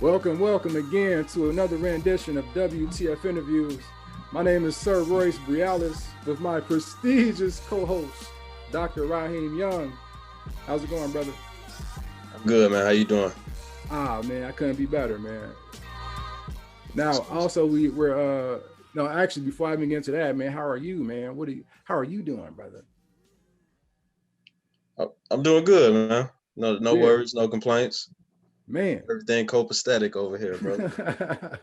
Welcome again to another rendition of WTF Interviews. My name is Sir Royce Briales with my prestigious co-host, Dr. Raheem Young. How's it going, brother? I'm good, man. How you doing? Man, I couldn't be better, man. Now, also, actually, before I even get into that, man, how are you, man? How are you doing, brother? I'm doing good, man. No worries, no complaints. Man. Everything copacetic over here, brother.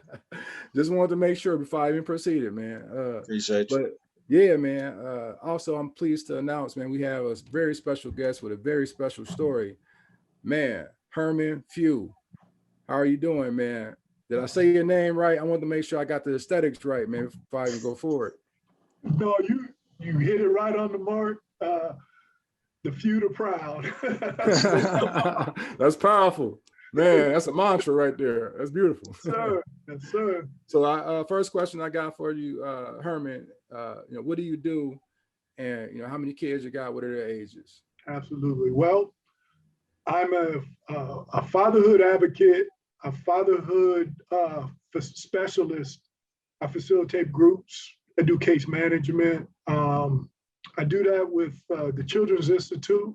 Just wanted to make sure before I even proceeded, man. Appreciate you. But yeah, man. Also, I'm pleased to announce, man, we have a very special guest with a very special story. Man, Herman Few. How are you doing, man? Did I say your name right? I want to make sure I got the aesthetics right, man, before I even go forward. No, you hit it right on the mark. The few the proud. That's powerful. Man, that's a mantra right there. That's beautiful. Yes, sir. So, first question I got for you, Herman. What do you do, and how many kids you got? What are their ages? Absolutely. Well, I'm a fatherhood advocate, a fatherhood specialist. I facilitate groups. I do case management. I do that with the Children's Institute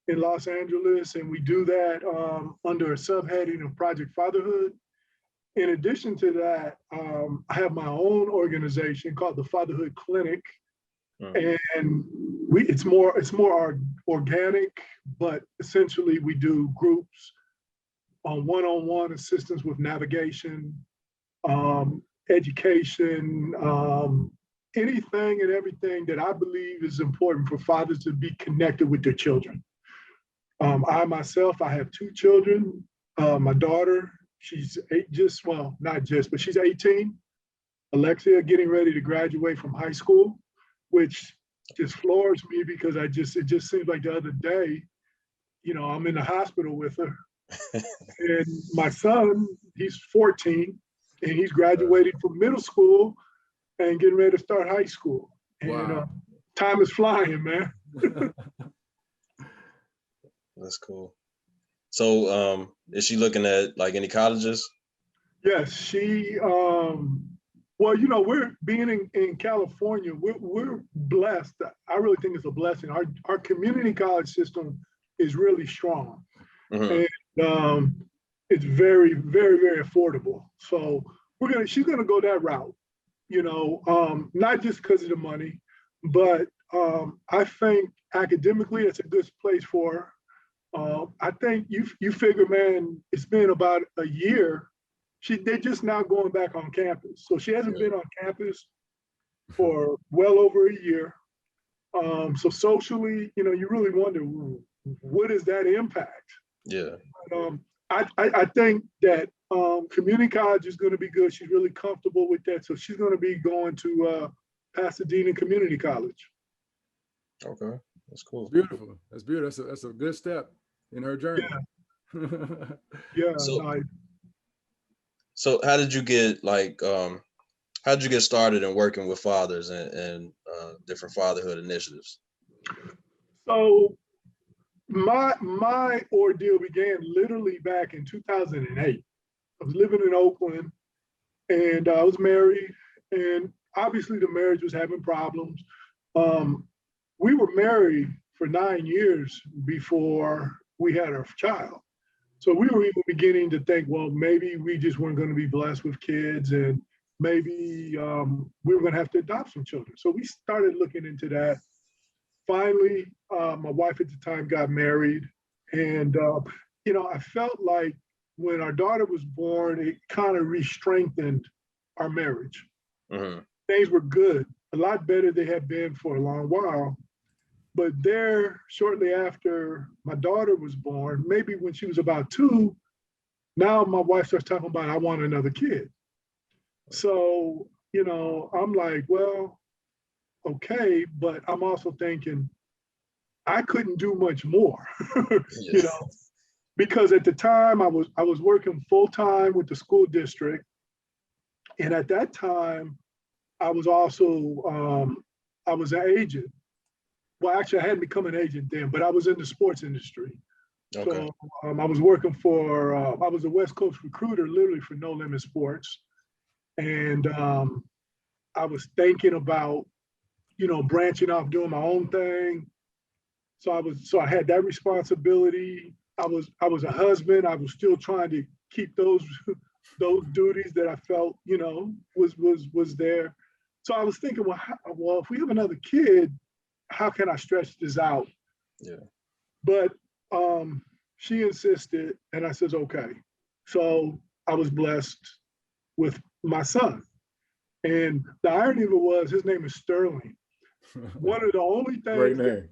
in Los Angeles, and we do that under a subheading of Project Fatherhood. In addition to that, I have my own organization called the Fatherhood Clinic, and it's more organic, but essentially we do groups on one-on-one assistance with navigation, education, anything and everything that I believe is important for fathers to be connected with their children. I myself, I have two children. My daughter, she's she's 18. Alexia getting ready to graduate from high school, which just floors me because it just seems like the other day, I'm in the hospital with her. And my son, he's 14 and he's graduating from middle school and getting ready to start high school. And wow. Time is flying, man. That's cool. So is she looking at like any colleges? Yes, she, we're being in California, we're blessed. I really think it's a blessing. Our community college system is really strong. Mm-hmm. And it's very, very, very affordable. So she's gonna go that route, not just because of the money, but I think academically it's a good place for her. I think you figure, man, it's been about a year. They're just now going back on campus. So she hasn't been on campus for well over a year. So socially, you really wonder, what is that impact? Yeah. I think that community college is going to be good. She's really comfortable with that. So she's going to be going to Pasadena Community College. Okay, that's cool. Beautiful. That's beautiful. That's a good step in her journey. Yeah. Yeah. So how did you get started in working with fathers and different fatherhood initiatives? So my ordeal began literally back in 2008. I was living in Oakland and I was married, and obviously the marriage was having problems. We were married for 9 years before we had our child. So we were even beginning to think, well, maybe we just weren't going to be blessed with kids, and maybe we were going to have to adopt some children. So we started looking into that. Finally, my wife at the time got married, and I felt like when our daughter was born, it kind of re-strengthened our marriage. Mm-hmm. Things were good, a lot better than they had been for a long while. But there, shortly after my daughter was born, maybe when she was about 2, now my wife starts talking about, I want another kid. So, I'm like, well, okay, but I'm also thinking I couldn't do much more, because at the time I was working full time with the school district. And at that time, I was also, I was an agent. Well, actually, I hadn't become an agent then, but I was in the sports industry. Okay. So I was working for, I was a West Coast recruiter, literally for No Limit Sports. And I was thinking about, branching off, doing my own thing. So I had that responsibility. I was a husband. I was still trying to keep those those duties that I felt, was there. So I was thinking, well, if we have another kid, how can I stretch this out? Yeah. But she insisted, and I says, okay. So I was blessed with my son. And the irony of it was, his name is Sterling. One of the only Great things name.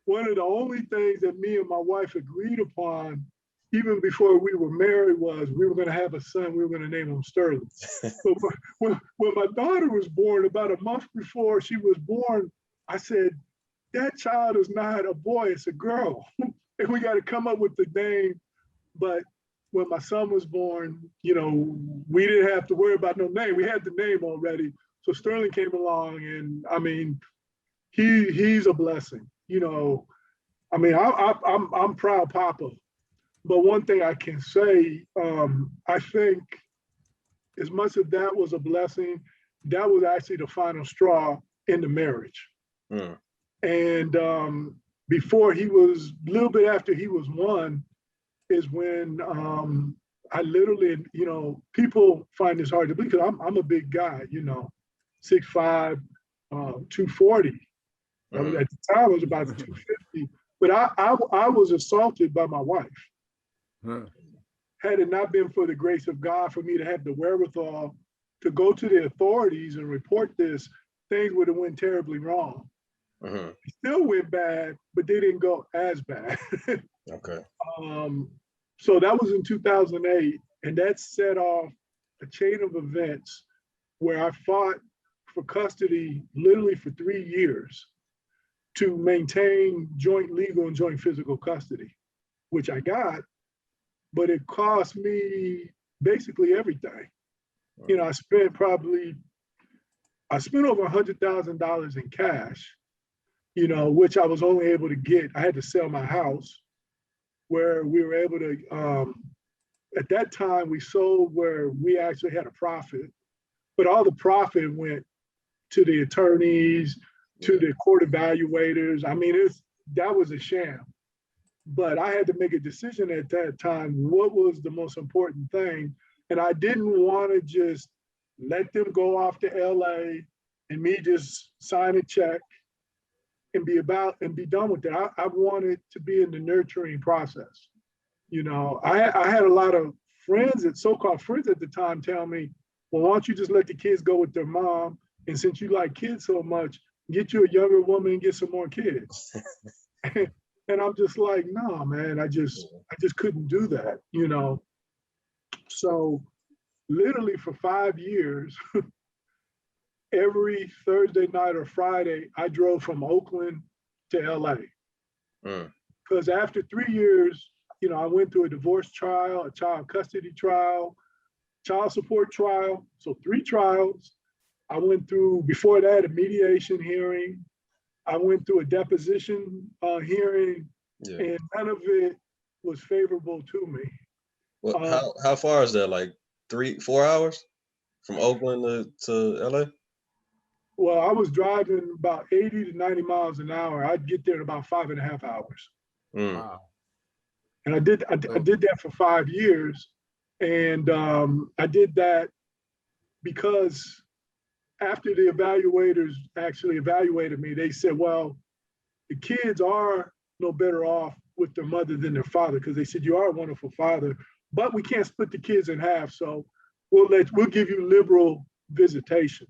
One of the only things that me and my wife agreed upon, even before we were married, was we were going to have a son. We were going to name him Sterling. So when my daughter was born, about a month before she was born, I said, that child is not a boy, it's a girl. And we got to come up with the name. But when my son was born, we didn't have to worry about no name. We had the name already. So Sterling came along, and I mean, he's a blessing. I'm proud papa. But one thing I can say, I think as much as that was a blessing, that was actually the final straw in the marriage. Mm. And before he was, a little bit after he was one, is when I literally, people find this hard to believe, because I'm a big guy, 6'5", 240. Mm. At the time, I was about 250. But I was assaulted by my wife. Huh. Had it not been for the grace of God for me to have the wherewithal to go to the authorities and report this, things would have went terribly wrong. Mm-hmm. It still went bad, but they didn't go as bad. Okay. So that was in 2008, and that set off a chain of events where I fought for custody literally for 3 years to maintain joint legal and joint physical custody, which I got, but it cost me basically everything. I spent over $100,000 in cash, which I was only able to get. I had to sell my house, where we were able to, at that time, we sold where we actually had a profit, but all the profit went to the attorneys, to the court evaluators. I mean, that was a sham. But I had to make a decision at that time, what was the most important thing? And I didn't want to just let them go off to LA and me just sign a check and be done with it. I wanted to be in the nurturing process. I had a lot of friends, so-called friends at the time, tell me, well, why don't you just let the kids go with their mom? And since you like kids so much, get you a younger woman and get some more kids. And I'm just like, no, man, I just couldn't do that, So literally for 5 years, every Thursday night or Friday, I drove from Oakland to LA. Because after 3 years, I went through a divorce trial, a child custody trial, child support trial. So 3 trials. I went through, before that, a mediation hearing. I went through a deposition hearing, and none of it was favorable to me. Well, how far is that? Like 3-4 hours from Oakland to LA? Well, I was driving about 80 to 90 miles an hour. I'd get there in about 5.5 hours. Wow. And I did that for 5 years. And I did that because after the evaluators actually evaluated me, they said, well, the kids are no better off with their mother than their father, because they said, you are a wonderful father, but we can't split the kids in half. So we'll give you liberal visitation,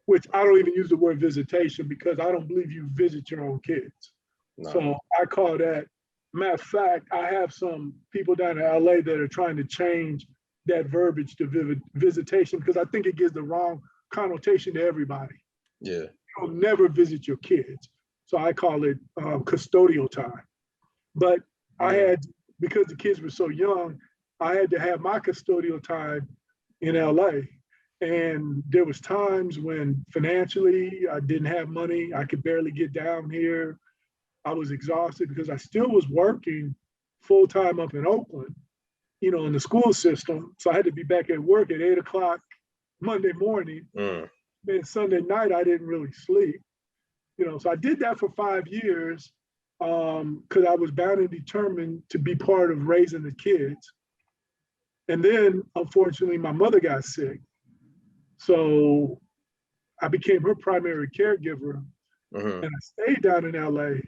which I don't even use the word visitation because I don't believe you visit your own kids. No. So I call that, matter of fact, I have some people down in LA that are trying to change that verbiage to visitation, because I think it gives the wrong connotation to everybody. Yeah. You'll never visit your kids. So I call it custodial time. But I had, because the kids were so young, I had to have my custodial time in LA. And there was times when financially I didn't have money. I could barely get down here. I was exhausted because I still was working full-time up in Oakland, in the school system. So I had to be back at work at 8 o'clock Monday morning. Then Sunday night, I didn't really sleep. So I did that for 5 years because I was bound and determined to be part of raising the kids. And then, unfortunately, my mother got sick. So I became her primary caregiver, and I stayed down in LA,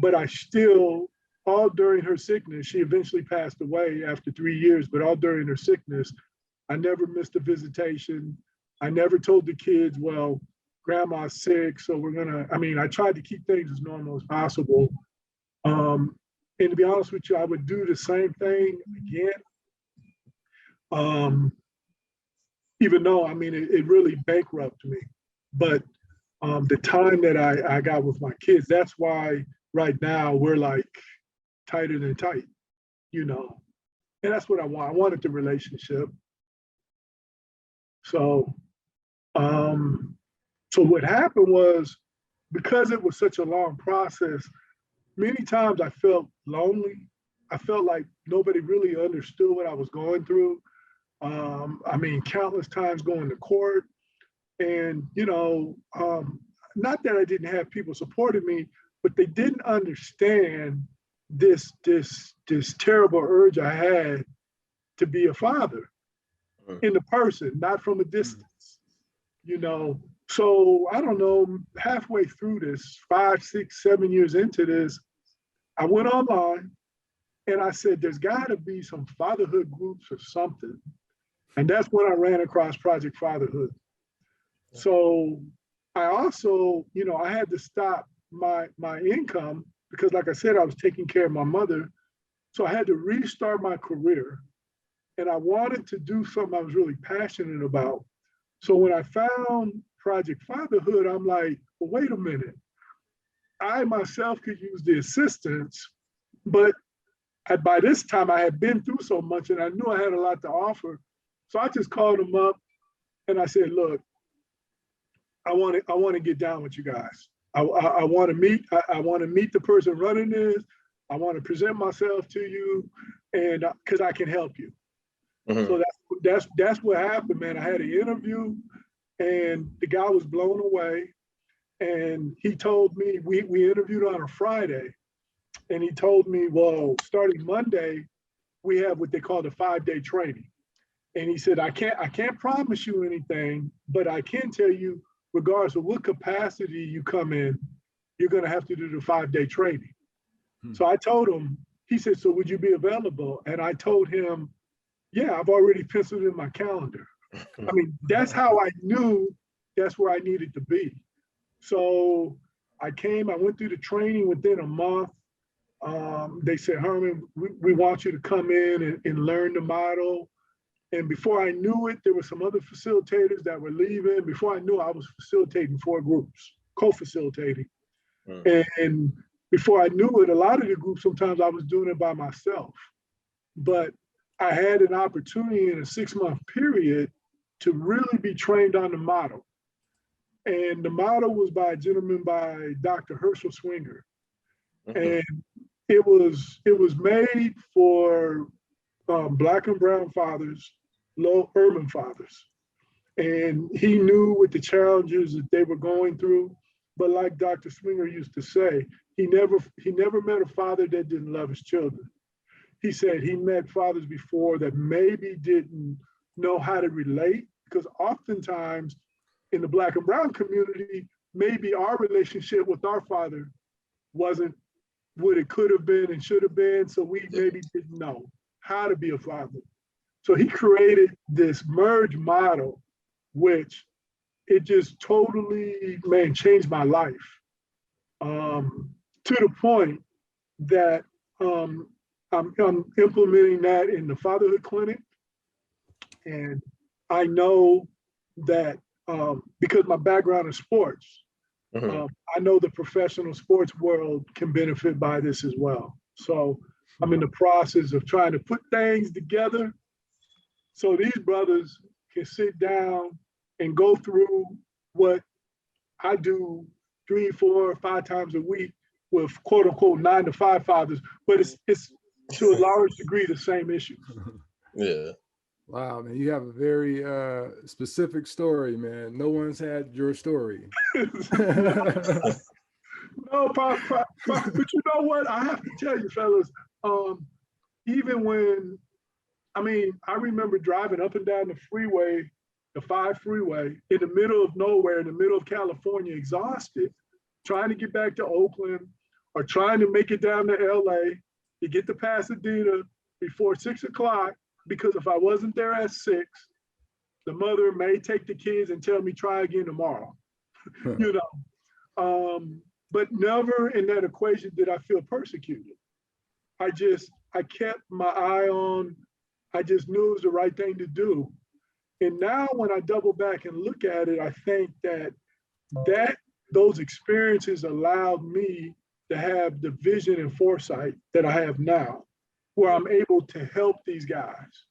but I still, all during her sickness, she eventually passed away after 3 years, but all during her sickness, I never missed a visitation. I never told the kids, well, grandma's sick, so I tried to keep things as normal as possible. And to be honest with you, I would do the same thing again. Even though, it really bankrupted me. But the time that I got with my kids, that's why right now we're like tighter than tight, and that's what I want. I wanted the relationship. So, so what happened was, because it was such a long process, many times I felt lonely. I felt like nobody really understood what I was going through. Countless times going to court, and not that I didn't have people supporting me, but they didn't understand this terrible urge I had to be a father in the person, not from a distance, So I don't know, halfway through this, 5, 6, 7 years into this, I went online and I said, there's gotta be some fatherhood groups or something. And that's when I ran across Project Fatherhood. So I also, I had to stop my income because, like I said, I was taking care of my mother. So I had to restart my career. And I wanted to do something I was really passionate about. So when I found Project Fatherhood, I'm like, well, wait a minute. I myself could use the assistance, but by this time I had been through so much and I knew I had a lot to offer. So I just called them up and I said, look, I want to get down with you guys. I want to meet. I want to meet the person running this. I want to present myself to you, and because I can help you. So that's what happened, man. I had an interview, and the guy was blown away. And he told me we interviewed on a Friday, and he told me, well, starting Monday, we have what they call the 5-day training. And he said, I can't promise you anything, but I can tell you, regardless of what capacity you come in, you're going to have to do the 5-day training. So I told him, he said, so would you be available? And I told him, yeah, I've already penciled in my calendar. That's how I knew that's where I needed to be. So I went through the training within a month. They said, Herman, we want you to come in and learn the model. And before I knew it, there were some other facilitators that were leaving. Before I knew it, I was facilitating 4 groups, co-facilitating. And before I knew it, a lot of the groups, sometimes I was doing it by myself. But I had an opportunity in a 6-month period to really be trained on the model. And the model was by a gentleman by Dr. Herschel Swinger. And it was made for Black and brown fathers, low urban fathers. And he knew what the challenges that they were going through. But like Dr. Swinger used to say, he never met a father that didn't love his children. He said he met fathers before that maybe didn't know how to relate, because oftentimes in the Black and brown community, maybe our relationship with our father wasn't what it could have been and should have been. So we maybe didn't know how to be a father. So he created this merge model, which it just totally, man, changed my life to the point that I'm implementing that in the fatherhood clinic. And I know that because my background is sports, I know the professional sports world can benefit by this as well. So I'm in the process of trying to put things together so these brothers can sit down and go through what I do 3, 4, 5 times a week with quote unquote 9 to 5 fathers. But it's to a large degree the same issues. Yeah. Wow, man, you have a very specific story, man. No one's had your story. No, but you know what? I have to tell you, fellas, even when, I remember driving up and down the freeway, the 5 freeway, in the middle of nowhere, in the middle of California, exhausted, trying to get back to Oakland or trying to make it down to LA to get to Pasadena before 6 o'clock, because if I wasn't there at 6, the mother may take the kids and tell me try again tomorrow. You know, but never in that equation did I feel persecuted. I kept my eye on, I just knew it was the right thing to do. And now when I double back and look at it, I think that those experiences allowed me to have the vision and foresight that I have now, where I'm able to help these guys,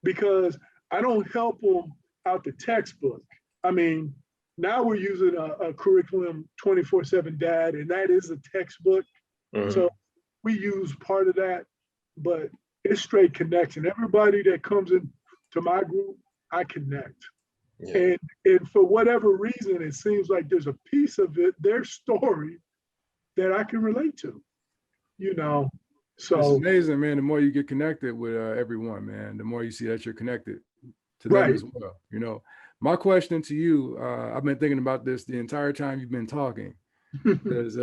because I don't help them out the textbook. Now we're using a curriculum 24/7 dad, and that is a textbook. Mm-hmm. So we use part of that, but it's straight connection. Everybody that comes into my group, I connect. Yeah. And for whatever reason, it seems like there's a piece of it, their story, that I can relate to, So it's amazing, man. The more you get connected with everyone, man, the more you see that you're connected to them as well. My question to you, I've been thinking about this the entire time you've been talking, because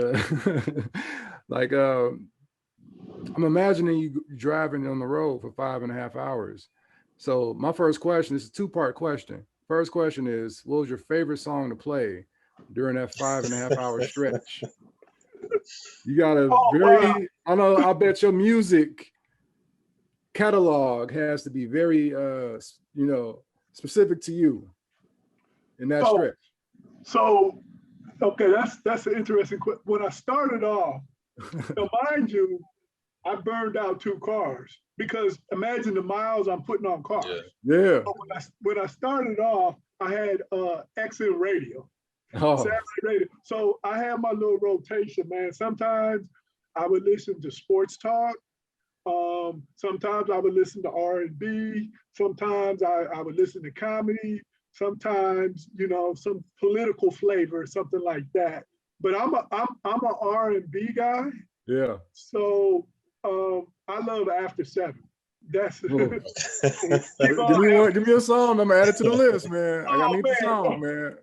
I'm imagining you driving on the road for 5.5 hours. So my first question is a 2-part question. First question is, what was your favorite song to play during that 5.5 hour stretch? You got I bet your music catalog has to be very, specific to you in that stretch. So, okay, that's an interesting question. When I started off, mind you, I burned out 2 cars, because imagine the miles I'm putting on cars. Yeah. So when I started off, I had XM radio. Saturday radio. So I had my little rotation, man. Sometimes I would listen to sports talk. Sometimes I would listen to R&B. Sometimes I would listen to comedy. Sometimes, some political flavor, something like that. But I'm an R&B guy. Yeah. So I love After 7. That's give me a song. I'm gonna add it to the list, man. I need the song, man.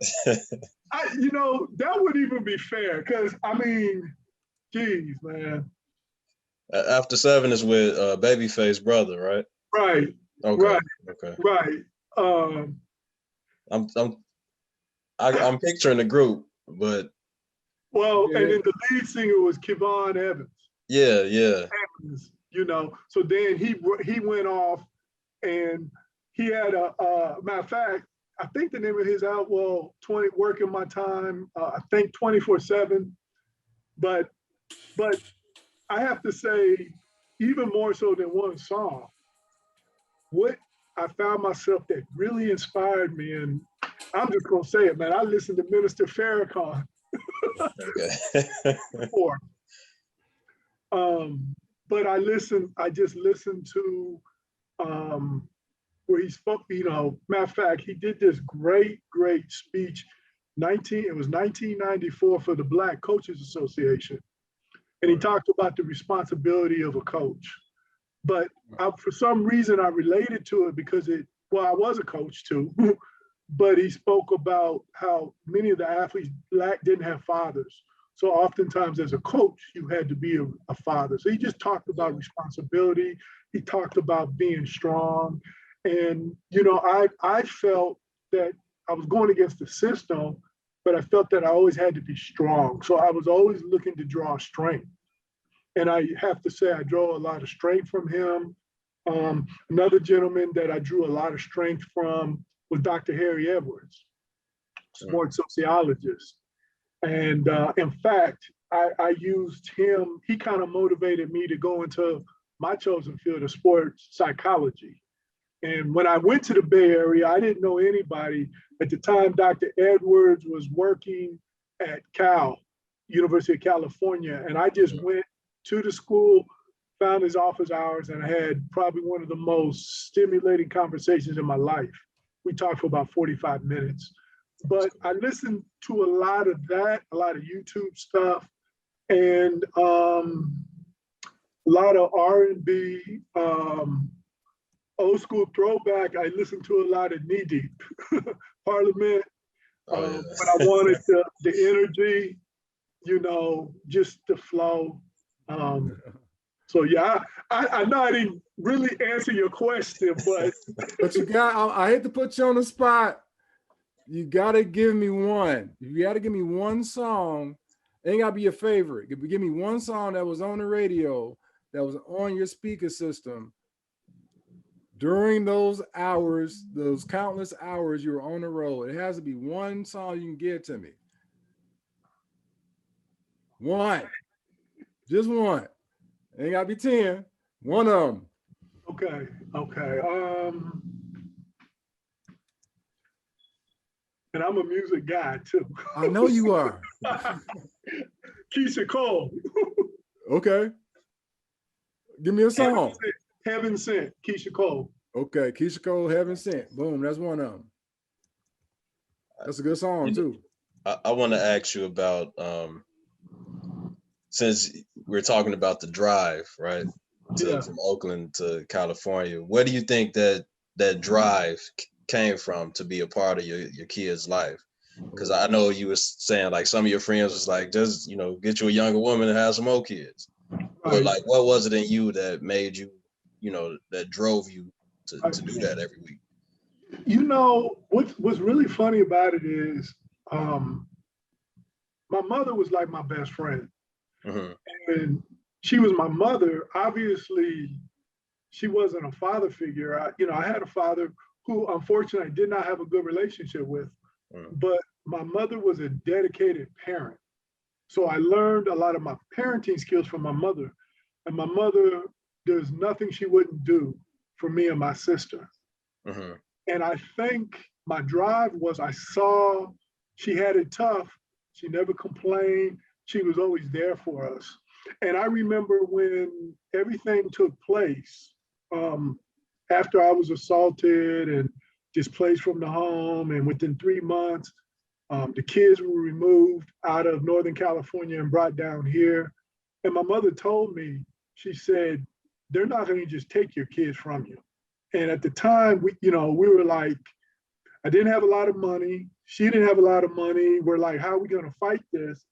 That wouldn't even be fair, because geez, man. After 7 is with Babyface brother, right? Right. Okay. Right. I'm picturing the group, but and then the lead singer was Kevon Evans. Yeah. Evans, So then he went off, and he had a matter of fact, I think the name of his album, 20 Working My Time, I think 24/7. But I have to say, even more so than one song, what I found myself that really inspired me, and I'm just gonna say it, man. I listened to Minister Farrakhan before. But I just listened to where he spoke, matter of fact, he did this great speech. It was 1994 for the Black Coaches Association. And he talked about the responsibility of a coach. But for some reason, I related to it because I was a coach too. But he spoke about how many of the athletes didn't have fathers. So oftentimes as a coach, you had to be a father. So he just talked about responsibility. He talked about being strong. And, I felt that I was going against the system, but I felt that I always had to be strong. So I was always looking to draw strength. And I have to say, I draw a lot of strength from him. Another gentleman that I drew a lot of strength from was Dr. Harry Edwards, sports sociologist. And in fact, I used him. He kind of motivated me to go into my chosen field of sports psychology. And when I went to the Bay Area, I didn't know anybody. At the time, Dr. Edwards was working at Cal, University of California. And I just went to the school, found his office hours, and I had probably one of the most stimulating conversations in my life. We talked for about 45 minutes. But I listened to a lot of that, a lot of YouTube stuff, and a lot of R&B, old school throwback. I listened to a lot of Knee Deep, Parliament. Oh, yeah. But I wanted the energy, you know, just the flow. So yeah, I know I didn't really answer your question, but But you got, I hate to put you on the spot. You gotta give me one. You gotta give me one song. It ain't gotta be your favorite. Give me one song that was on the radio, that was on your speaker system during those hours, those countless hours you were on the road. It has to be one song you can give to me. One. Just one. It ain't gotta be 10. One of them. okay. And I'm a music guy too. I know you are. Keisha Cole. Okay. Give me a song. Heaven Sent, Keisha Cole. Okay, Keisha Cole, Heaven Sent. Boom, that's one of them. That's a good song too. I want to ask you about, since we're talking about the drive, right, from Oakland to California, where do you think that drive came from to be a part of your kid's life? Because I know you were saying like some of your friends was like, just, you know, get you a younger woman and have some more kids. Right. But like, what was it in you that made you, you know, that drove you to do that every week? You know, what's really funny about it is my mother was like my best friend. Mm-hmm. And she was my mother. Obviously, she wasn't a father figure. I had a father who, unfortunately, I did not have a good relationship with. But my mother was a dedicated parent. So I learned a lot of my parenting skills from my mother. And my mother, there's nothing she wouldn't do for me and my sister. Mm-hmm. And I think my drive was, I saw she had it tough. She never complained. She was always there for us. And I remember when everything took place, after I was assaulted and displaced from the home, and within 3 months, the kids were removed out of Northern California and brought down here. And my mother told me, she said, they're not going to just take your kids from you. And at the time, we were like, I didn't have a lot of money. She didn't have a lot of money. We're like, how are we going to fight this?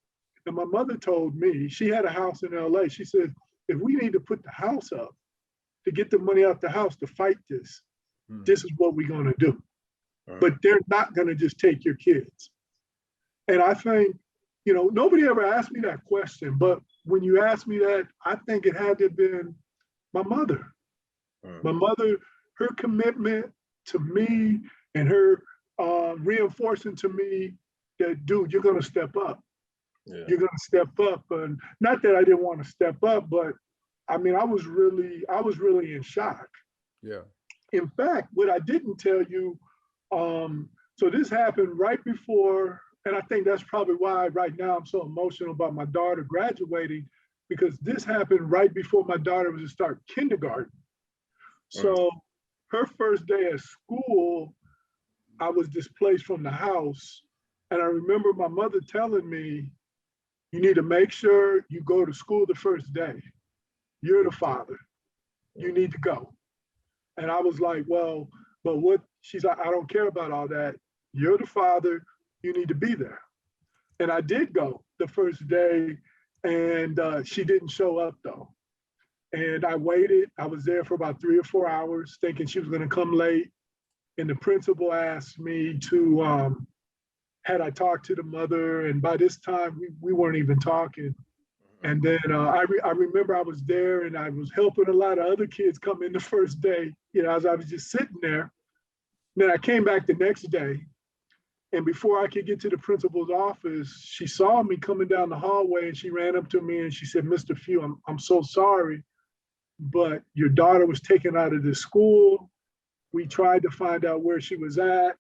And my mother told me, she had a house in LA. She said, if we need to put the house up to get the money out the house to fight this, this is what we're going to do. But they're not going to just take your kids. And I think, nobody ever asked me that question. But when you asked me that, I think it had to have been my mother. My mother, her commitment to me and her reinforcing to me that, dude, you're going to step up. Yeah. You're going to step up. And not that I didn't want to step up, but I mean, I was really in shock. Yeah. In fact, what I didn't tell you, so this happened right before, and I think that's probably why right now I'm so emotional about my daughter graduating, because this happened right before my daughter was to start kindergarten. So her first day at school, I was displaced from the house. And I remember my mother telling me, you need to make sure you go to school the first day. You're the father. You need to go. And I was like, well, but what? She's like, I don't care about all that. You're the father. You need to be there. And I did go the first day, and she didn't show up though. And I waited. I was there for about 3 or 4 hours thinking she was going to come late. And the principal asked me to, had I talked to the mother? And by this time, we weren't even talking. And then I remember I was there and I was helping a lot of other kids come in the first day, as I was just sitting there. Then I came back the next day. And before I could get to the principal's office, she saw me coming down the hallway and she ran up to me and she said, Mr. Few, I'm so sorry, but your daughter was taken out of this school. We tried to find out where she was at,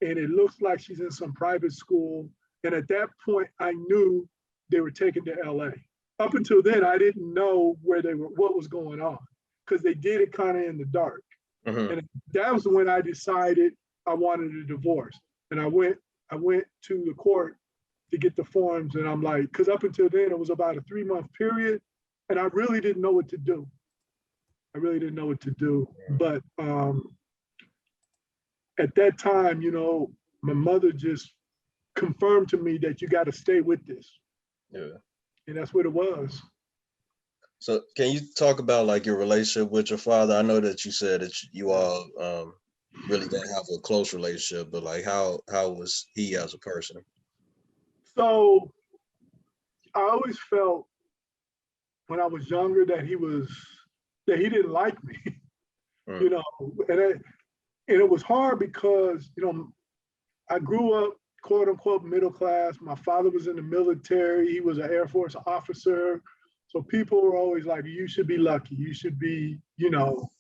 and it looks like she's in some private school. And at that point, I knew they were taken to LA. up until then, I didn't know where they were, what was going on, because they did it kind of in the dark. And that was when I decided I wanted a divorce. And I went to the court to get the forms, and I'm like, because up until then it was about a 3-month period, and I really didn't know what to do. But at that time, you know, my mother just confirmed to me that you got to stay with this. Yeah. And that's what it was. So can you talk about like your relationship with your father? I know that you said that you all really didn't have a close relationship, but like how was he as a person? So I always felt when I was younger that he didn't like me, you know, and it was hard because, you know, I grew up quote unquote middle class. My father was in the military. He was an Air Force officer. So people were always like, you should be lucky. You should be, you know,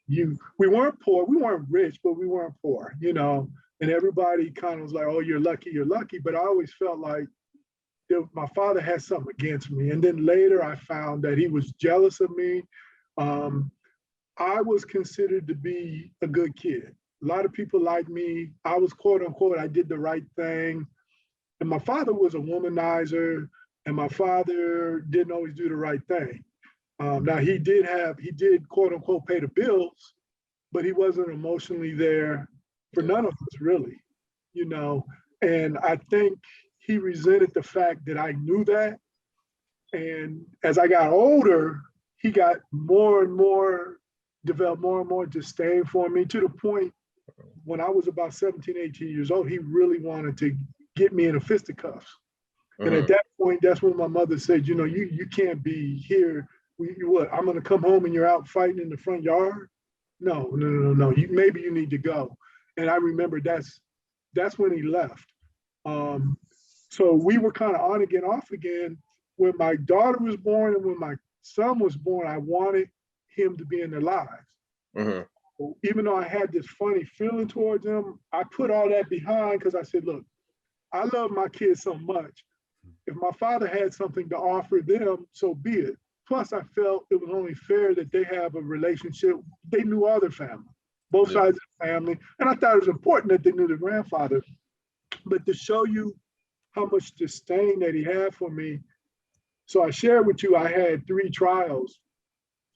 we weren't poor. We weren't rich, but we weren't poor, you know, and everybody kind of was like, oh, you're lucky. But I always felt like my father had something against me. And then later I found that he was jealous of me. I was considered to be a good kid. A lot of people liked me. I was quote unquote, I did the right thing. And my father was a womanizer, and my father didn't always do the right thing. Now he did quote unquote pay the bills, but he wasn't emotionally there for none of us really, you know. And I think he resented the fact that I knew that. And as I got older, he got developed more and more disdain for me, to the point when I was about 17, 18 years old, he really wanted to get me in a fisticuffs. And at that point, that's when my mother said, you know, you can't be here. I'm going to come home and you're out fighting in the front yard? No. Maybe you need to go. And I remember that's when he left. So we were kind of on again, off again. When my daughter was born and when my son was born, I wanted him to be in their lives. Even though I had this funny feeling towards him, I put all that behind because I said, look, I love my kids so much. If my father had something to offer them, so be it. Plus, I felt it was only fair that they have a relationship. They knew all their family, both sides of the family. And I thought it was important that they knew their grandfather. But to show you how much disdain that he had for me, so I shared with you, I had 3 trials.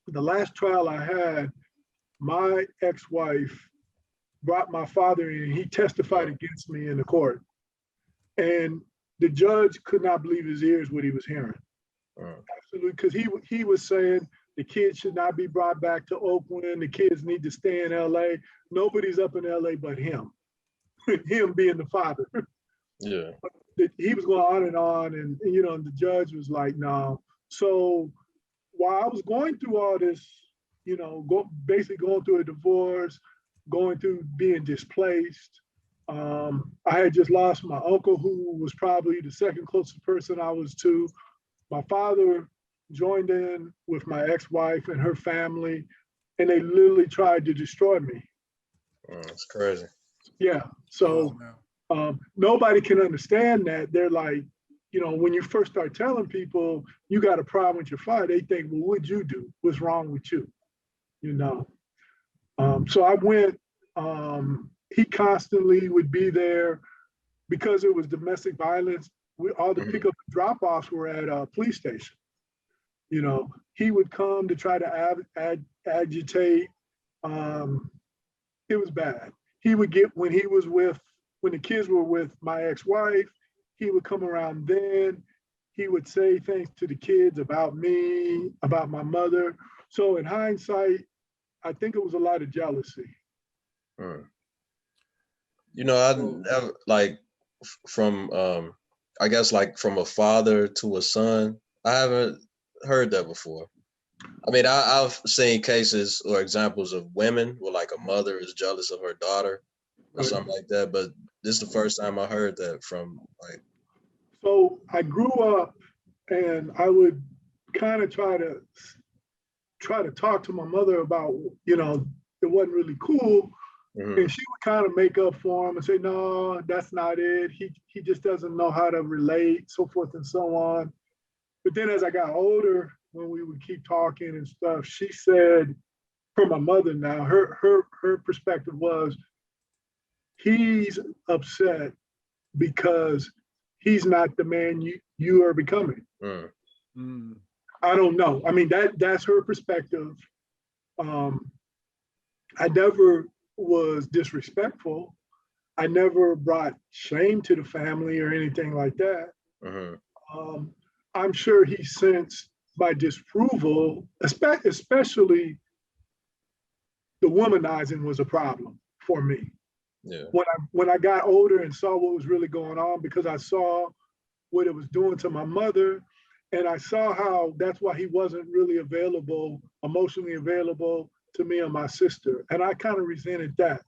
The last trial I had, my ex-wife brought my father in. He testified against me in the court. And the judge could not believe his ears what he was hearing. Absolutely, because he was saying the kids should not be brought back to Oakland. The kids need to stay in LA. Nobody's up in LA but him, him being the father. Yeah. He was going on, and you know, and the judge was like, no. So while I was going through all this, you know, basically going through a divorce, going through being displaced, I had just lost my uncle, who was probably the second closest person I was to. My father joined in with my ex-wife and her family, and they literally tried to destroy me. That's crazy. Yeah. So nobody can understand that. They're like, you know, when you first start telling people you got a problem with your father, they think, well, what'd you do? What's wrong with you? You know. So I went. He constantly would be there because it was domestic violence. All the pickup and drop-offs were at a police station. You know, he would come to try to agitate. It was bad. He would get, when the kids were with my ex-wife, he would come around then. He would say things to the kids about me, about my mother. So in hindsight, I think it was a lot of jealousy. You know, I never, like, from I guess like from a father to a son, I haven't heard that before. I mean, I've seen cases or examples of women where like a mother is jealous of her daughter or something like that, but this is the first time I heard that from like. So I grew up, and I would kind of try to talk to my mother about, you know, it wasn't really cool. And she would kind of make up for him and say, no, that's not it. He just doesn't know how to relate, so forth and so on. But then as I got older, when we would keep talking and stuff, she said, from my mother now, her perspective was, he's upset because he's not the man you are becoming. I don't know. I mean, that's her perspective. I never was disrespectful. I never brought shame to the family or anything like that. I'm sure he sensed my disapproval, especially the womanizing was a problem for me. Yeah. When I got older and saw what was really going on, because I saw what it was doing to my mother, and I saw how that's why he wasn't really available, emotionally available to me and my sister. And I kind of resented that.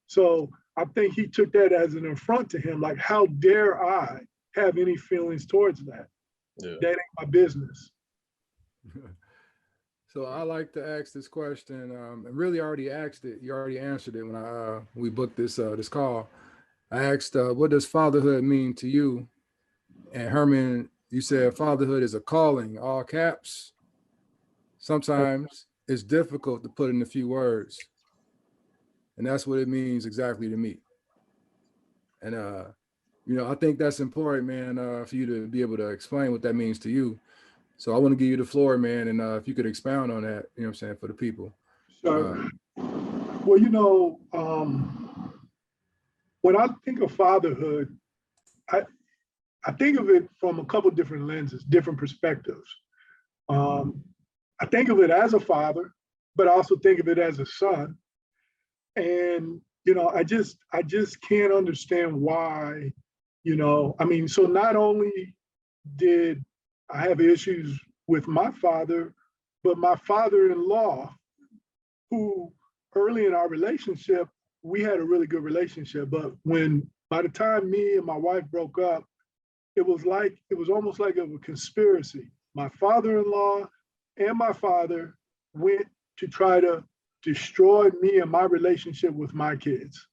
So I think he took that as an affront to him, like, how dare I have any feelings towards that? Yeah. That ain't my business. So I like to ask this question, and really already asked it. You already answered it when we booked this call. I asked, what does fatherhood mean to you? And Herman, you said fatherhood is a calling, all caps. Sometimes it's difficult to put in a few words. And that's what it means exactly to me. And, I think that's important, man, for you to be able to explain what that means to you. So I want to give you the floor, man. And if you could expound on that, you know what I'm saying, for the people. Sure. Well, when I think of fatherhood, I think of it from a couple different lenses, different perspectives. I think of it as a father, but I also think of it as a son. And, I just can't understand why, so not only did I have issues with my father, but my father-in-law, who early in our relationship, we had a really good relationship. But by the time me and my wife broke up, it was almost like a conspiracy. My father-in-law and my father went to try to destroy me and my relationship with my kids.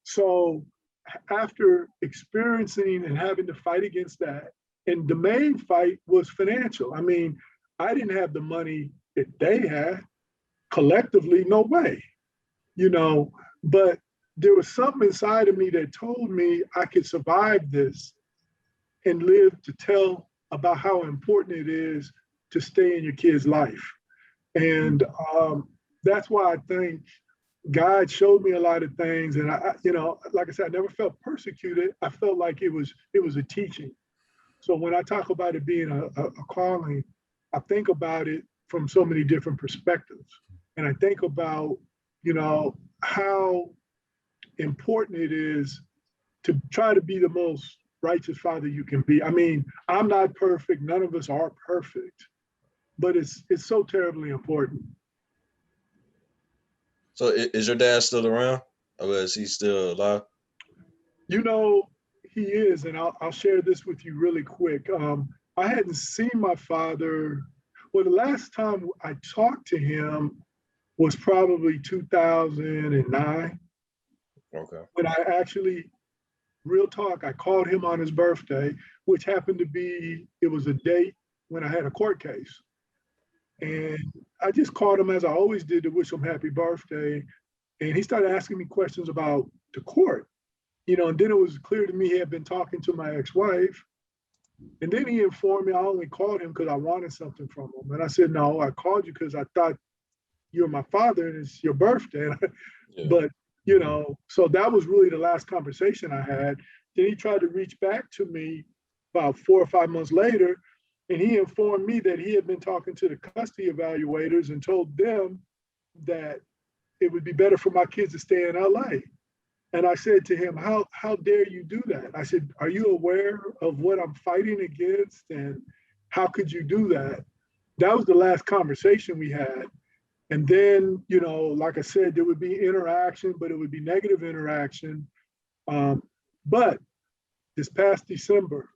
So after experiencing and having to fight against that, and the main fight was financial. I mean, I didn't have the money that they had collectively, no way, but there was something inside of me that told me I could survive this and live to tell about how important it is to stay in your kid's life. And that's why I think God showed me a lot of things. And like I said, I never felt persecuted. I felt like it was a teaching. So when I talk about it being a calling, I think about it from so many different perspectives. And I think about, how important it is to try to be the most righteous father you can be. I mean, I'm not perfect. None of us are perfect, but it's so terribly important. So is your dad still around, or is he still alive? He is, and I'll share this with you really quick. I hadn't seen my father. Well, the last time I talked to him was probably 2009. Okay. When I actually, real talk, I called him on his birthday, which happened to be, it was a date when I had a court case. And I just called him, as I always did, to wish him happy birthday. And he started asking me questions about the court. And then it was clear to me he had been talking to my ex-wife. And then he informed me I only called him because I wanted something from him. And I said, no, I called you because I thought you're my father and it's your birthday. Yeah. But, so that was really the last conversation I had. Then he tried to reach back to me about 4 or 5 months later, and he informed me that he had been talking to the custody evaluators and told them that it would be better for my kids to stay in LA. And I said to him, how dare you do that? I said, are you aware of what I'm fighting against? And how could you do that? That was the last conversation we had. And then, like I said, there would be interaction, but it would be negative interaction. But this past December,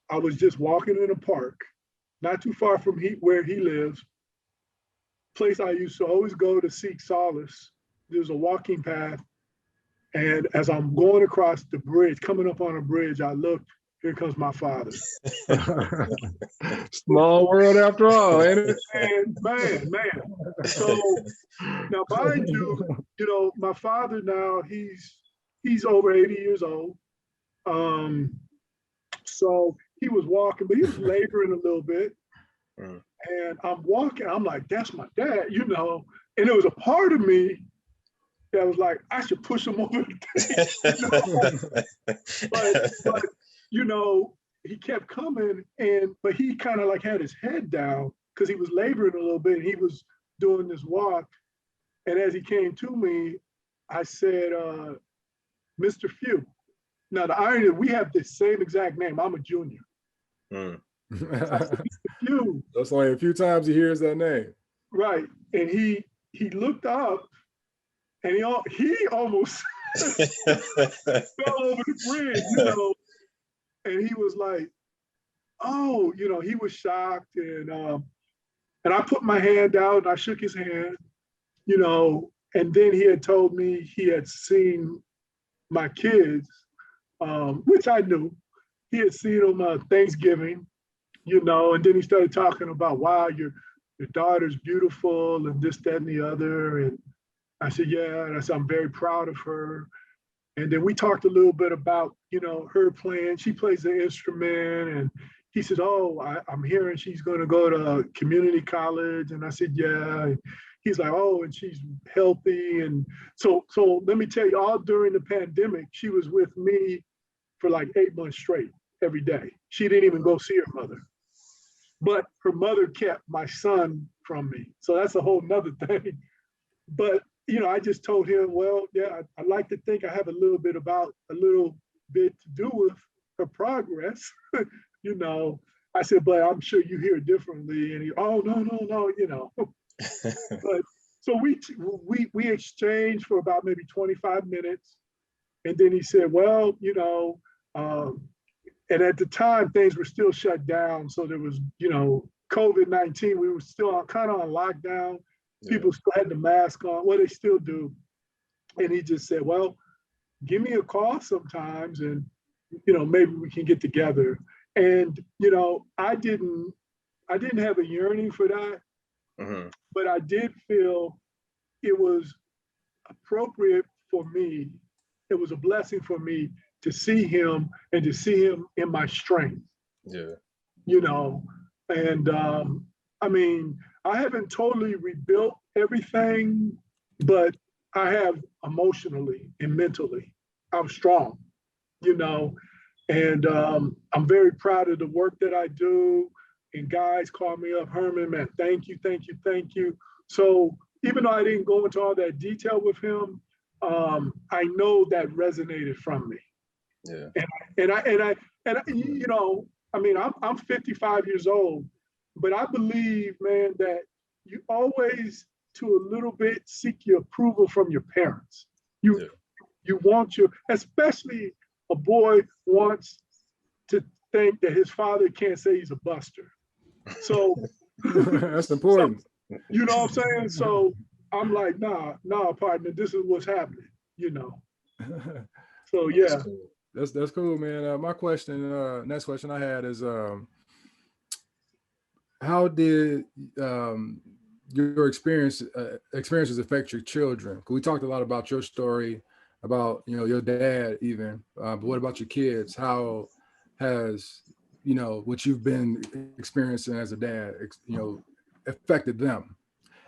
I was just walking in a park, not too far from where he lives, place I used to always go to seek solace. There's a walking path. And as I'm going across the bridge, coming up on a bridge, I looked here comes my father. Small world after all, ain't it? And man. So now, mind you, my father now, he's over 80 years old. So he was walking, but he was laboring a little bit. And I'm walking, I'm like, that's my dad, and there was a part of me that was like, I should push him over the but he kept coming, but he kind of like had his head down because he was laboring a little bit, and he was doing this walk. And as he came to me, I said, Mr. Few. Now the irony is we have the same exact name. I'm a junior. So I said, Mr. Few. That's only a few times he hears that name. Right. And he looked up, and he almost fell over the bridge, and he was like, oh, he was shocked. And I put my hand out and I shook his hand, and then he had told me he had seen my kids, which I knew. He had seen them Thanksgiving, and then he started talking about, wow, your daughter's beautiful and this, that, and the other. And I said, yeah. And I said, I'm very proud of her. And then we talked a little bit about, her playing. She plays the instrument. And he said, oh, I'm hearing she's going to go to community college. And I said, yeah. And he's like, oh, and she's healthy. And so let me tell you, all during the pandemic, she was with me for like 8 months straight, every day. She didn't even go see her mother. But her mother kept my son from me. So that's a whole nother thing. But, I just told him, well, yeah, I like to think I have a little bit to do with her progress. I said, but I'm sure you hear differently. And he, oh, no. But so we exchanged for about maybe 25 minutes. And then he said, well, and at the time things were still shut down. So there was, COVID-19, we were still kind of on lockdown. People still had the mask on. Well, they still do. And he just said, well, give me a call sometimes and, maybe we can get together. And, I didn't have a yearning for that, but I did feel it was appropriate for me. It was a blessing for me to see him and to see him in my strength. Yeah. And I haven't totally rebuilt everything, but I have emotionally and mentally. I'm strong, and I'm very proud of the work that I do. And guys call me up, Herman, man, thank you. So even though I didn't go into all that detail with him, I know that resonated from me. Yeah. I'm 55 years old, but I believe, man, that you always, to a little bit, seek your approval from your parents. You want especially a boy wants to think that his father can't say he's a buster. So that's important. So, you know what I'm saying? So I'm like, nah, partner, this is what's happening, So yeah. That's cool, man. My question, next question I had is, how did your experiences affect your children? Because we talked a lot about your story, about your dad even, but what about your kids? How has what you've been experiencing as a dad affected them?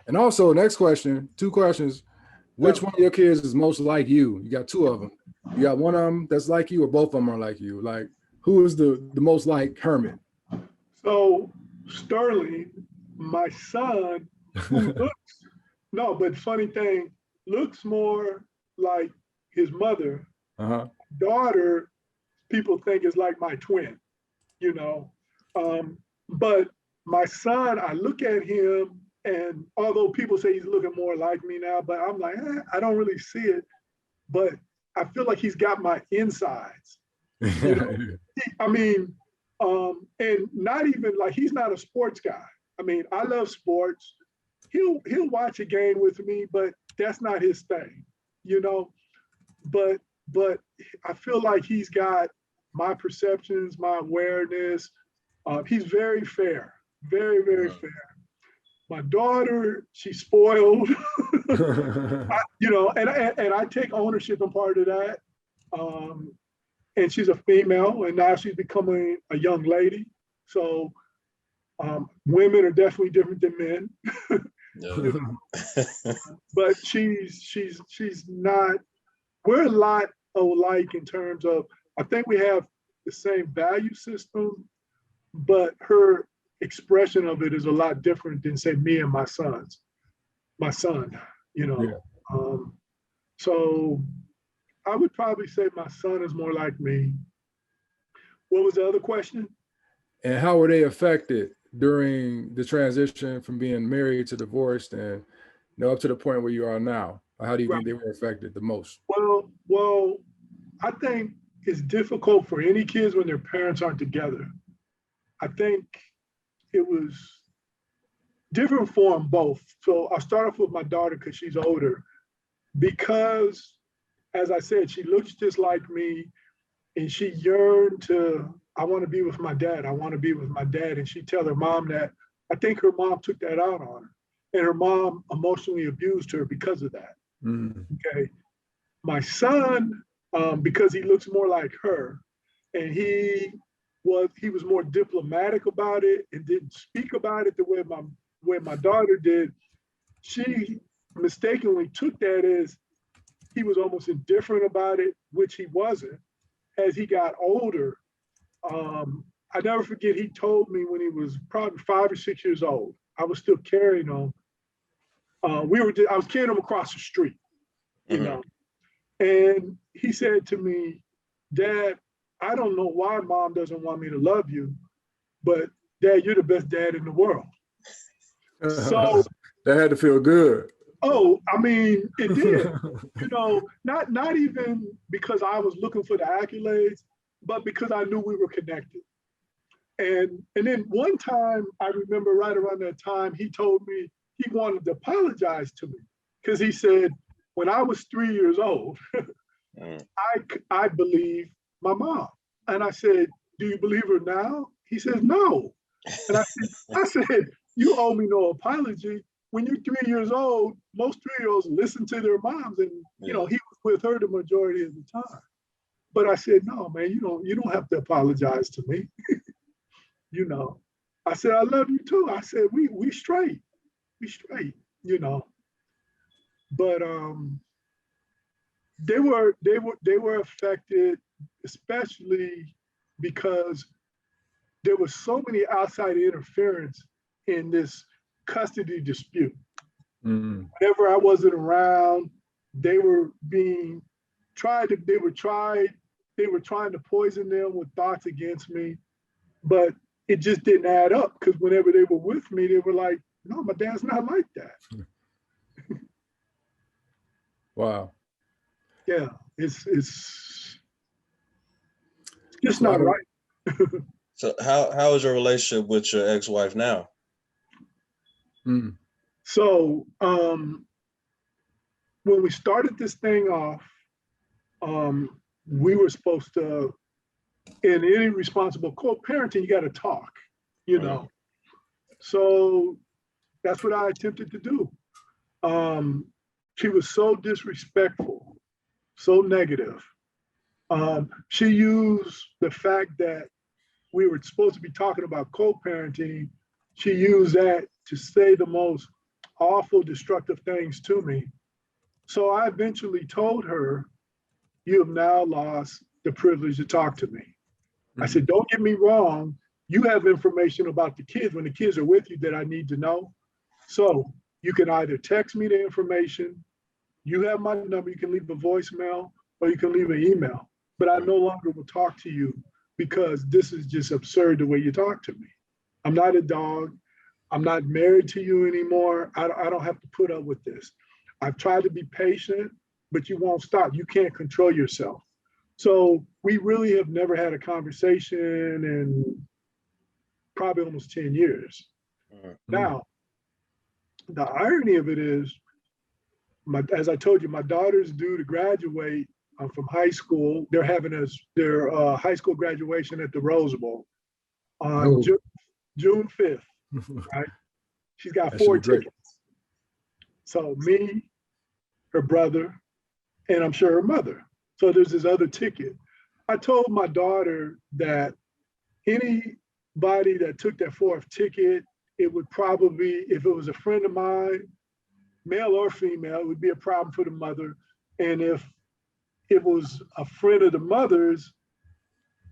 And also, next question, 2 questions. Which one of your kids is most like you? You got 2 of them. You got one of them that's like you, or both of them are like you? Like, who is the most like Herman? So Sterling, my son, who but funny thing, looks more like his mother. Daughter, people think is like my twin, but my son, I look at him, and although people say he's looking more like me now, but I'm like, I don't really see it, but I feel like he's got my insides. And not even like, he's not a sports guy. I love sports. He'll watch a game with me, but that's not his thing, But I feel like he's got my perceptions, my awareness. He's very fair, very, very fair. My daughter, she's spoiled, and I take ownership in part of that. And she's a female, and now she's becoming a young lady. So women are definitely different than men. But she's not. We're a lot alike in terms of, I think we have the same value system, but her expression of it is a lot different than, say, me and my son, So I would probably say my son is more like me. What was the other question? And how were they affected during the transition from being married to divorced and up to the point where you are now? How do you think they were affected the most? Well, I think it's difficult for any kids when their parents aren't together. I think it was different for them both. So I'll start off with my daughter because she's older. Because, as I said, she looks just like me, and she yearned to, I want to be with my dad. I want to be with my dad. And she tell her mom that. I think her mom took that out on her, and her mom emotionally abused her because of that. Okay. My son, because he looks more like her, and he was more diplomatic about it and didn't speak about it the way my daughter did. She mistakenly took that as he was almost indifferent about it, which he wasn't. As he got older, I never forget, he told me when he was probably 5 or 6 years old, I was still carrying him. I was carrying him across the street, and he said to me, "Dad, I don't know why mom doesn't want me to love you, but Dad, you're the best dad in the world." So that had to feel good. Oh, I mean, it did. Not even because I was looking for the accolades, but because I knew we were connected. And then one time, I remember right around that time, he told me he wanted to apologize to me because he said, when I was 3 years old, I believed my mom. And I said, "Do you believe her now?" He says, "No." And I said, "You owe me no apology. When you're 3 years old, most 3-year-olds listen to their moms, and he was with her the majority of the time." But I said, "No, man, you don't have to apologize to me." I said, "I love you too." I said, we straight, But they were affected, especially because there was so many outside interference in this custody dispute. Whenever I wasn't around, they were trying to poison them with thoughts against me, but it just didn't add up because whenever they were with me, they were like, "No, my dad's not like that." Wow. Yeah, it's just not right. So how is your relationship with your ex-wife now? So when we started this thing off, we were supposed to, in any responsible co-parenting, you got to talk, So that's what I attempted to do. She was so disrespectful, so negative. She used the fact that we were supposed to be talking about co-parenting. She used that to say the most awful, destructive things to me. So I eventually told her, "You have now lost the privilege to talk to me." I said, "Don't get me wrong. You have information about the kids when the kids are with you that I need to know. So you can either text me the information, you have my number, you can leave a voicemail, or you can leave an email. But I no longer will talk to you because this is just absurd the way you talk to me. I'm not a dog. I'm not married to you anymore. I don't have to put up with this. I've tried to be patient, but you won't stop. You can't control yourself." So we really have never had a conversation in probably almost 10 years. Now, the irony of it is, as I told you, my daughter's due to graduate from high school. They're having their high school graduation at the Rose Bowl on June 5th, right? She's got 4 tickets. So me, her brother, and I'm sure her mother. So there's this other ticket. I told my daughter that anybody that took that 4th ticket, it would probably, if it was a friend of mine, male or female, it would be a problem for the mother. And if it was a friend of the mother's,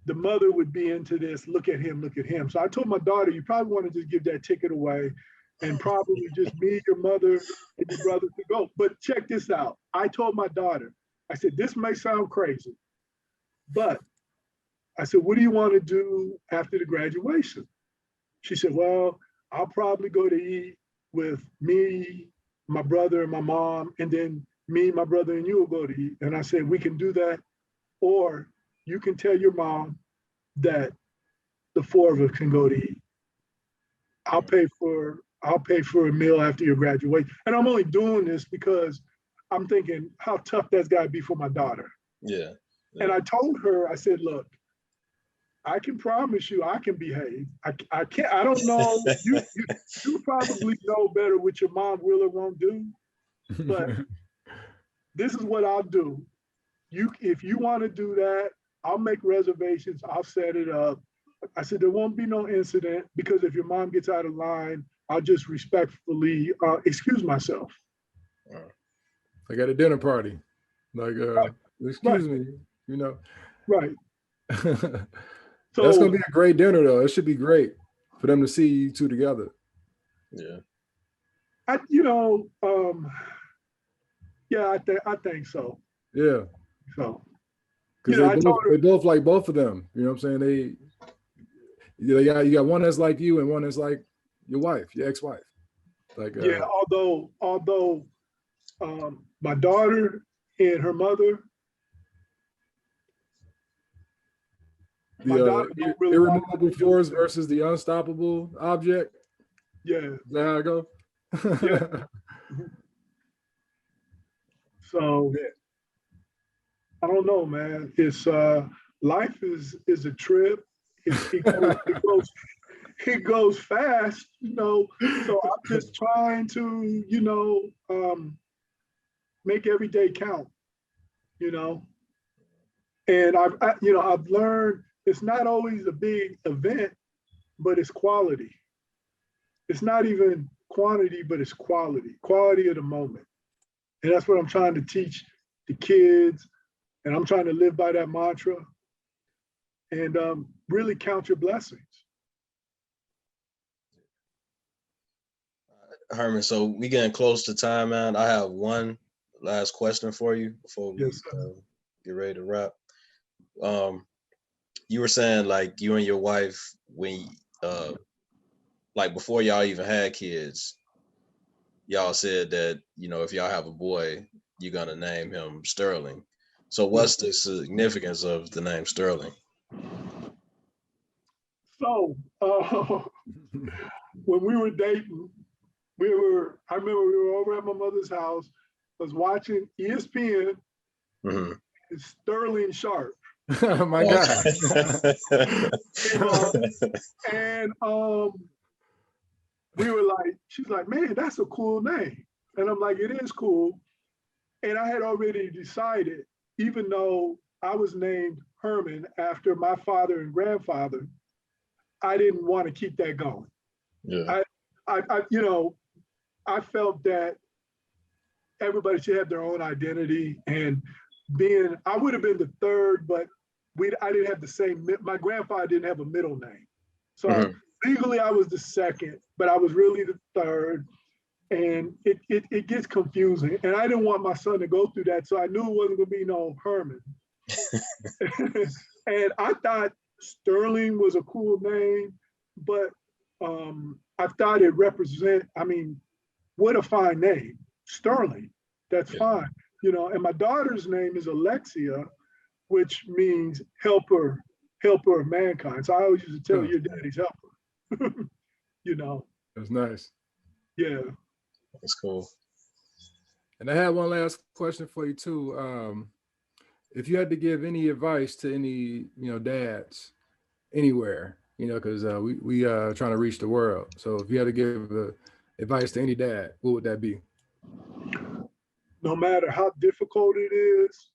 the mother would be into this, look at him, look at him. So I told my daughter, you probably want to just give that ticket away and probably just me, your mother, and your brother to go. But check this out. I told my daughter, I said, this may sound crazy, but I said, what do you want to do after the graduation? She said, well, I'll probably go to eat with me, my brother, and my mom, and then me, my brother, and you will go to eat. And I said, we can do that, or you can tell your mom that the 4 of us can go to eat. I'll pay for a meal after your graduation. And I'm only doing this because I'm thinking how tough that's got to be for my daughter. Yeah. And I told her, I said, look, I can promise you I can behave. I can't, I don't know, you probably know better what your mom will or won't do, but this is what I'll do. If you want to do that, I'll make reservations, I'll set it up. I said, there won't be no incident, because if your mom gets out of line, I'll just respectfully excuse myself. Like at a dinner party, like, excuse me, you know. Right. So that's gonna be a great dinner, though. It should be great for them to see you two together. Yeah. I think so. Yeah. So, because they both like both of them. You know what I'm saying? You got one that's like you and one that's like your wife, your ex-wife. Like yeah, although my daughter and her mother, the irremovable force versus the unstoppable object. Yeah. Is that how it go? Yeah. So I don't know, man. It's life is a trip. It goes fast, So I'm just trying to, make every day count, And I've learned it's not always a big event, but it's quality. It's not even quantity, but it's quality of the moment. And that's what I'm trying to teach the kids. And I'm trying to live by that mantra and really count your blessings. Herman, so we getting close to time, man. I have one last question for you before we get ready to wrap. You were saying like you and your wife, when like before y'all even had kids, y'all said that, if y'all have a boy, you're gonna name him Sterling. So what's the significance of the name Sterling? So when we were dating, I remember we were over at my mother's house, I was watching ESPN, and Sterling Sharp. Oh my God. And we were like, she's like, man, that's a cool name. And I'm like, it is cool. And I had already decided, even though I was named Herman after my father and grandfather, I didn't want to keep that going. Yeah. I felt that everybody should have their own identity, and I would have been the third, but I didn't have the same, my grandfather didn't have a middle name. So legally I was the second, but I was really the third. And it gets confusing. And I didn't want my son to go through that. So I knew it wasn't gonna be no Herman. And I thought Sterling was a cool name, but I thought it what a fine name, Sterling, that's fine. And my daughter's name is Alexia, which means helper of mankind. So I always used to tell your daddy's helper, That's nice. Yeah. That's cool. And I have one last question for you too. if you had to give any advice to any, dads anywhere, because we trying to reach the world. So if you had to give advice to any dad, what would that be? No matter how difficult it is,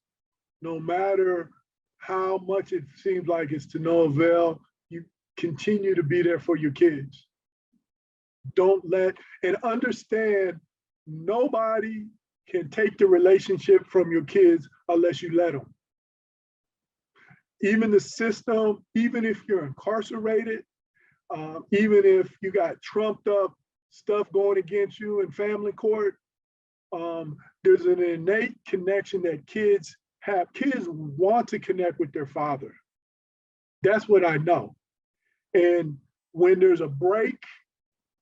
no matter how much it seems like it's to no avail, you continue to be there for your kids. Don't let, and understand, nobody can take the relationship from your kids unless you let them. Even the system, even if you're incarcerated, even if you got trumped up stuff going against you in family court, there's an innate connection that kids have. Kids want to connect with their father. That's what I know. And when there's a break,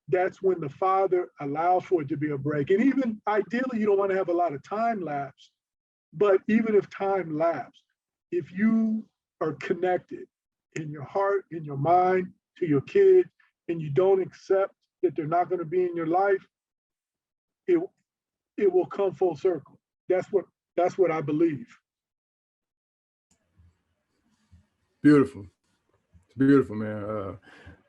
that's when the father allows for it to be a break. And even ideally, you don't want to have a lot of time lapse, but even if time lapse, if you are connected in your heart, in your mind to your kids, and you don't accept that they're not going to be in your life, it will come full circle. That's what I believe. Beautiful. It's beautiful, man.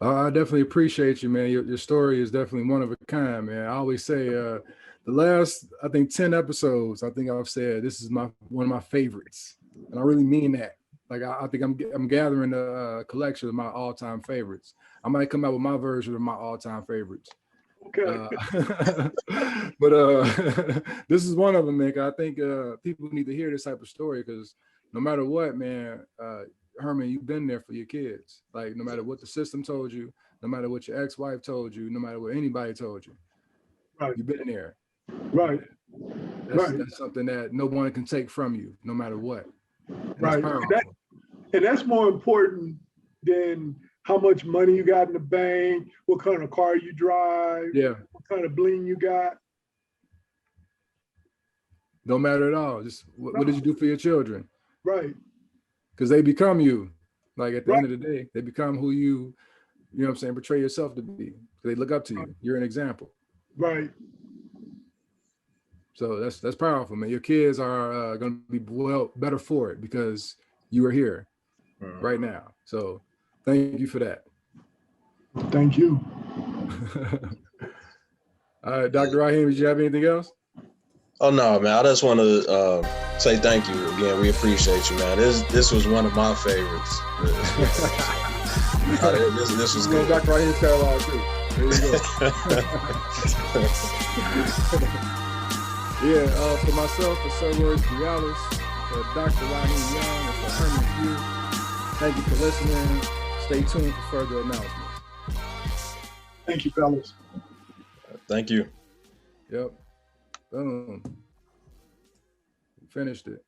I definitely appreciate you, man. Your story is definitely one of a kind, man. I always say the last, I think 10 episodes, I think I've said this is one of my favorites. And I really mean that. Like, I think I'm gathering a collection of my all-time favorites. I might come out with my version of my all-time favorites. Okay. But this is one of them, man. I think people need to hear this type of story, because no matter what, man, Herman, you've been there for your kids. Like, no matter what the system told you, no matter what your ex-wife told you, no matter what anybody told you, right. You've been there. Right. That's something that no one can take from you, no matter what. And right. And that's more important than how much money you got in the bank, what kind of car you drive, what kind of bling you got. Don't matter at all. Just what did you do for your children? Right. Because they become you. Like, at the end of the day, they become who you know what I'm saying, portray yourself to be. They look up to you. You're an example. Right. So that's powerful, man. Your kids are going to be better for it because you are here right now. So thank you for that. Thank you. All right, Dr. Raheem, did you have anything else? Oh no, man. I just want to say thank you again. We appreciate you, man. This was one of my favorites. This was good. Dr. Raheem's catalog too. There you go. Yeah, for myself, for Sir Royce Briales, for Dr. Raheem Young, and for Herman Few, thank you for listening. Stay tuned for further announcements. Thank you, fellas. Thank you. Yep. Boom. Finished it.